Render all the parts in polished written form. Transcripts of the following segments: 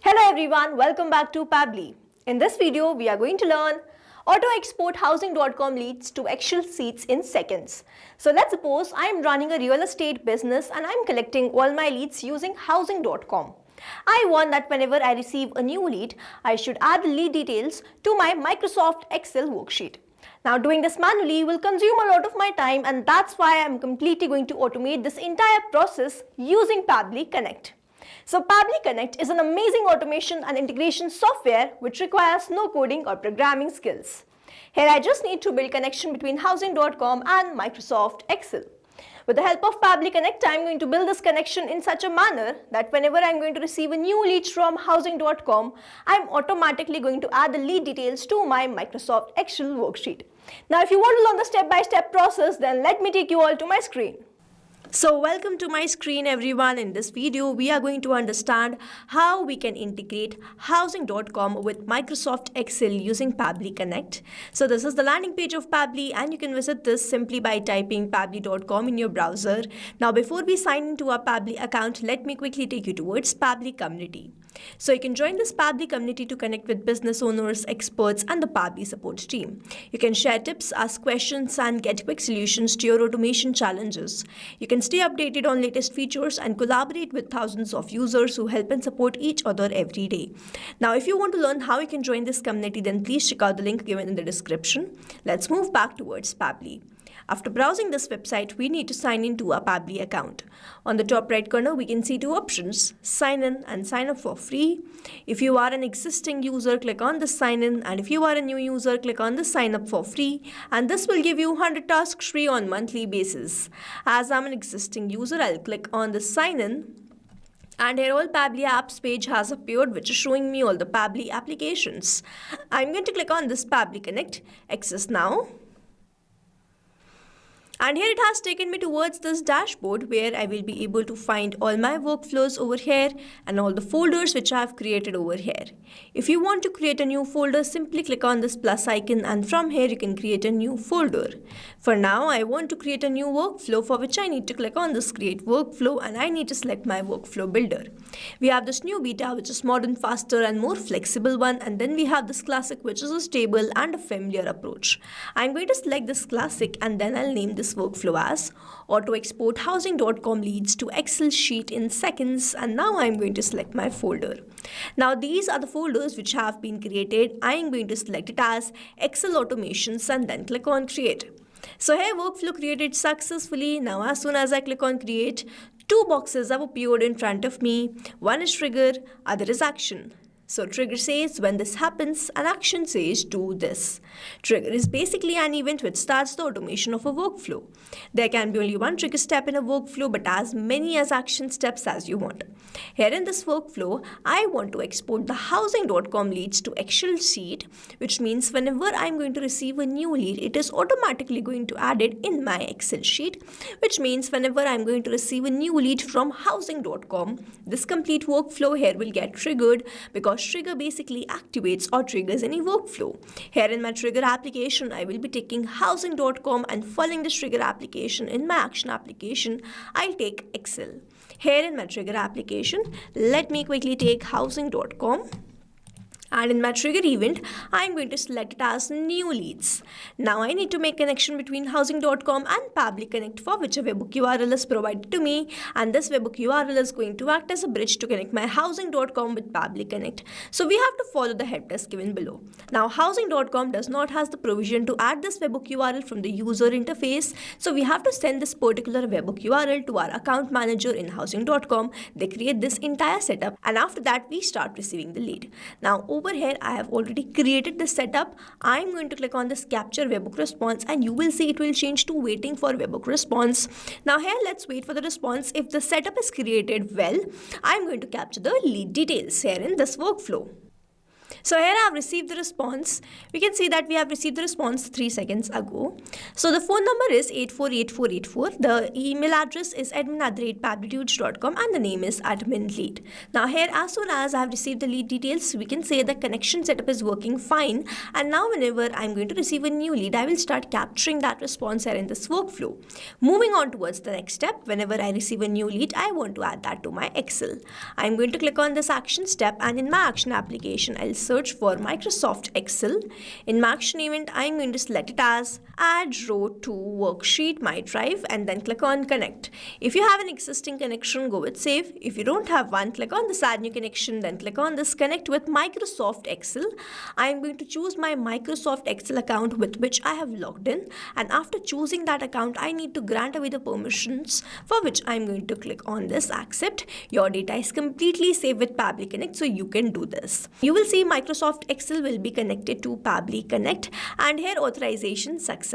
Hello everyone, welcome back to Pabbly. In this video, we are going to learn auto export housing.com leads to Excel sheets in seconds. So let's suppose I am running a real estate business and I am collecting all my leads using housing.com. I want that whenever I receive a new lead, I should add the lead details to my Microsoft Excel worksheet. Now doing this manually will consume a lot of my time, and that's why I'm completely going to automate this entire process using Pabbly Connect. So Pabbly Connect is an amazing automation and integration software which requires no coding or programming skills. Here I just need to build connection between housing.com and Microsoft Excel. With the help of Pabbly Connect, I'm going to build this connection in such a manner that whenever I'm going to receive a new lead from housing.com, I'm automatically going to add the lead details to my Microsoft Excel worksheet. Now if you want to learn the step-by-step process, then let me take you all to my screen. So welcome to my screen everyone. In this video, we are going to understand how we can integrate housing.com with Microsoft Excel using Pabbly Connect. So this is the landing page of Pabbly, and you can visit this simply by typing pabbly.com in your browser. Now before we sign into our Pabbly account, let me quickly take you towards Pabbly Community. So you can join this Pabbly community to connect with business owners, experts, and the Pabbly support team. You can share tips, ask questions, and get quick solutions to your automation challenges. You can stay updated on latest features and collaborate with thousands of users who help and support each other every day. Now, if you want to learn how you can join this community, then please check out the link given in the description. Let's move back towards Pabbly. After browsing this website, we need to sign into a Pabbly account. On the top right corner, we can see two options, sign in and sign up for free. If you are an existing user, click on the sign in, and if you are a new user, click on the sign up for free, and this will give you 100 tasks free on monthly basis. As I'm an existing user, I'll click on the sign in. And here all Pabbly apps page has appeared, which is showing me all the Pabbly applications. I'm going to click on this Pabbly Connect, access now. And here it has taken me towards this dashboard where I will be able to find all my workflows over here and all the folders which I have created over here. If you want to create a new folder, simply click on this plus icon, and from here you can create a new folder. For now, I want to create a new workflow, for which I need to click on this create workflow, and I need to select my workflow builder. We have this new beta, which is modern, faster, and more flexible one, and then we have this classic, which is a stable and a familiar approach. I'm going to select this classic, and then I'll name this workflow as auto export housing.com leads to Excel sheet in seconds, and now I'm going to select my folder. Now these are the folders which have been created. I'm going to select it as Excel automations and then click on create. So here workflow created successfully. Now as soon as I click on create, two boxes have appeared in front of me. One is trigger, other is action. So trigger says when this happens, and action says do this. Trigger is basically an event which starts the automation of a workflow. There can be only one trigger step in a workflow, but as many as action steps as you want. Here in this workflow, I want to export the housing.com leads to Excel sheet, which means whenever I'm going to receive a new lead, it is automatically going to add it in my Excel sheet, which means whenever I'm going to receive a new lead from housing.com, this complete workflow here will get triggered, because trigger basically activates or triggers any workflow. Here in my trigger application, I will be taking housing.com, and following this trigger application in my action application, I'll take Excel. Here in my trigger application, let me quickly take housing.com. And in my trigger event, I'm going to select it as new leads. Now I need to make connection between housing.com and Pabbly Connect, for which a webhook URL is provided to me, and this webhook URL is going to act as a bridge to connect my housing.com with Pabbly Connect. So we have to follow the help desk given below. Now housing.com does not have the provision to add this webhook URL from the user interface, so we have to send this particular webhook URL to our account manager in housing.com. They create this entire setup, and after that we start receiving the lead. Now over here, I have already created this setup. I'm going to click on this capture webhook response, and you will see it will change to waiting for webhook response. Now here, let's wait for the response. If the setup is created well, I'm going to capture the lead details here in this workflow. So here I have received the response. We can see that we have received the response 3 seconds ago. So the phone number is 848484. The email address is admin@pablitudes.com and the name is admin lead. Now here, as soon as I have received the lead details, we can say the connection setup is working fine. And now whenever I'm going to receive a new lead, I will start capturing that response here in this workflow. Moving on towards the next step, whenever I receive a new lead, I want to add that to my Excel. I'm going to click on this action step, and in my action application, I'll search for Microsoft Excel. In my action event, I'm going to select it as add row to worksheet my drive and then click on connect. If you have an existing connection, go with save. If you don't have one, click on this add new connection, then click on this connect with Microsoft Excel. I'm going to choose my Microsoft Excel account with which I have logged in, and after choosing that account, I need to grant away the permissions, for which I'm going to click on this accept. Your data is completely saved with Pabbly Connect, so you can do this. You will see Microsoft Excel will be connected to Pabbly Connect, and here authorization successful.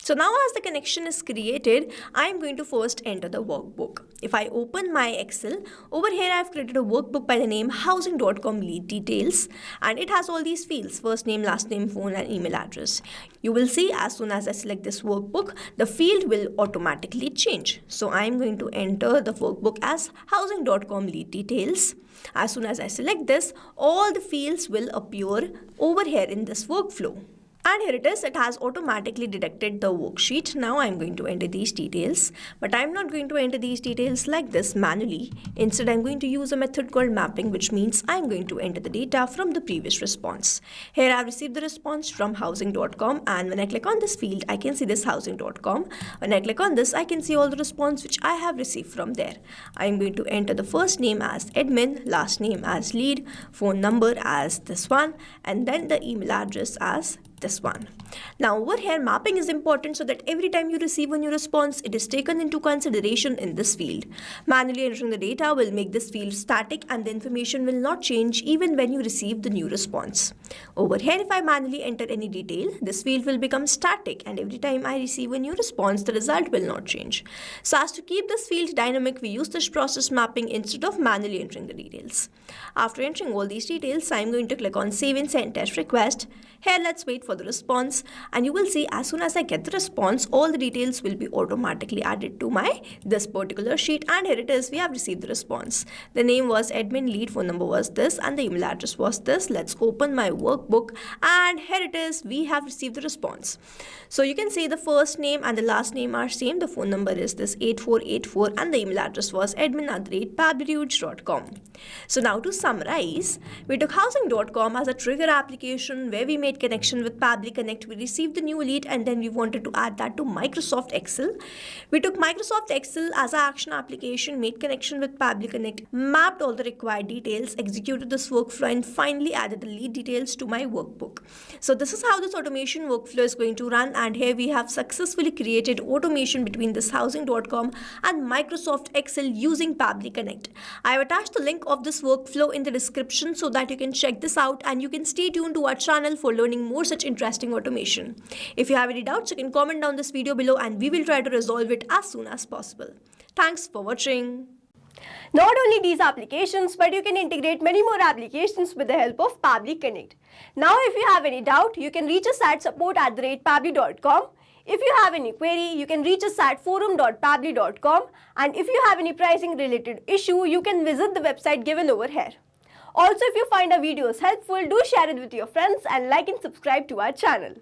So now as the connection is created, I am going to first enter the workbook. If I open my Excel, over here I have created a workbook by the name housing.com lead details, and it has all these fields: first name, last name, phone and email address. You will see as soon as I select this workbook, the field will automatically change. So I am going to enter the workbook as housing.com lead details. As soon as I select this, all the fields will appear over here in this workflow. And here it is, it has automatically detected the worksheet. Now I'm going to enter these details, but I'm not going to enter these details like this manually. Instead, I'm going to use a method called mapping, which means I'm going to enter the data from the previous response. Here I've received the response from housing.com, and when I click on this field, I can see this housing.com. When I click on this, I can see all the response which I have received from there. I'm going to enter the first name as admin, last name as lead, phone number as this one, and then the email address as this one. Now over here, mapping is important so that every time you receive a new response, it is taken into consideration in this field. Manually entering the data will make this field static, and the information will not change even when you receive the new response. Over here, if I manually enter any detail, this field will become static, and every time I receive a new response, the result will not change. So as to keep this field dynamic, we use this process mapping instead of manually entering the details. After entering all these details, I am going to click on save and send test request. Here, let's wait for the response, and you will see as soon as I get the response, all the details will be automatically added to this particular sheet. And here it is, we have received the response. The name was admin lead, phone number was this, and the email address was this. Let's open my workbook, and here it is, we have received the response. So you can see the first name and the last name are same. The phone number is this 8484, and the email address was admin@pablitudes.com. So now to summarize, we took housing.com as a trigger application where we made connection with Pabbly Connect. We received the new lead, and then we wanted to add that to Microsoft Excel. We took Microsoft Excel as an action application, made connection with Pabbly Connect, mapped all the required details, executed this workflow, and finally added the lead details to my workbook. So this is how this automation workflow is going to run, and here we have successfully created automation between this housing.com and Microsoft Excel using Pabbly Connect. I have attached the link of this workflow in the description so that you can check this out, and you can stay tuned to our channel for learning more such interesting automation. If you have any doubts, you can comment down this video below, and we will try to resolve it as soon as possible. Thanks for watching. Not only these applications, but you can integrate many more applications with the help of Pabbly Connect. Now, if you have any doubt, you can reach us at support@pabbly.com. If you have any query, you can reach us at forum.pabbly.com. And if you have any pricing related issue, you can visit the website given over here. Also, if you find our videos helpful, do share it with your friends and like and subscribe to our channel.